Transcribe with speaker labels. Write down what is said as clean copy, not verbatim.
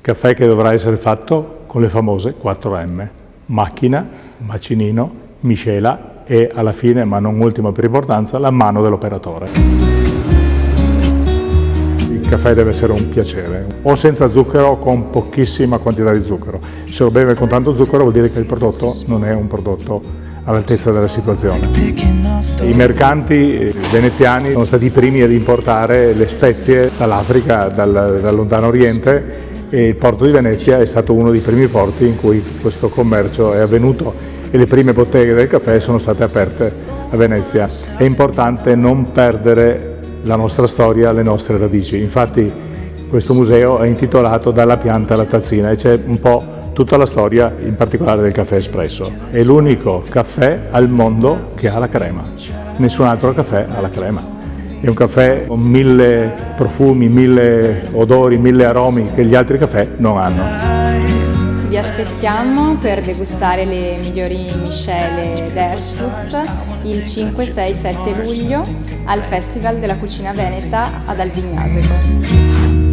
Speaker 1: Caffè che dovrà essere fatto con le famose 4M: macchina, macinino, miscela e alla fine, ma non ultima per importanza, la mano dell'operatore. Il caffè deve essere un piacere, o senza zucchero o con pochissima quantità di zucchero. Se lo beve con tanto zucchero vuol dire che il prodotto non è un prodotto all'altezza della situazione. I mercanti veneziani sono stati i primi ad importare le spezie dall'Africa, dal lontano oriente, e il porto di Venezia è stato uno dei primi porti in cui questo commercio è avvenuto e le prime botteghe del caffè sono state aperte a Venezia. È importante non perdere la nostra storia, le nostre radici. Infatti questo museo è intitolato Dalla pianta alla tazzina e c'è un po' tutta la storia, in particolare del caffè espresso. È l'unico caffè al mondo che ha la crema. Nessun altro caffè ha la crema. È un caffè con 1000 profumi, 1000 odori, 1000 aromi che gli altri caffè non hanno.
Speaker 2: Vi aspettiamo per degustare le migliori miscele d'Ersut il 5, 6, 7 luglio al Festival della Cucina Veneta ad Albignasego.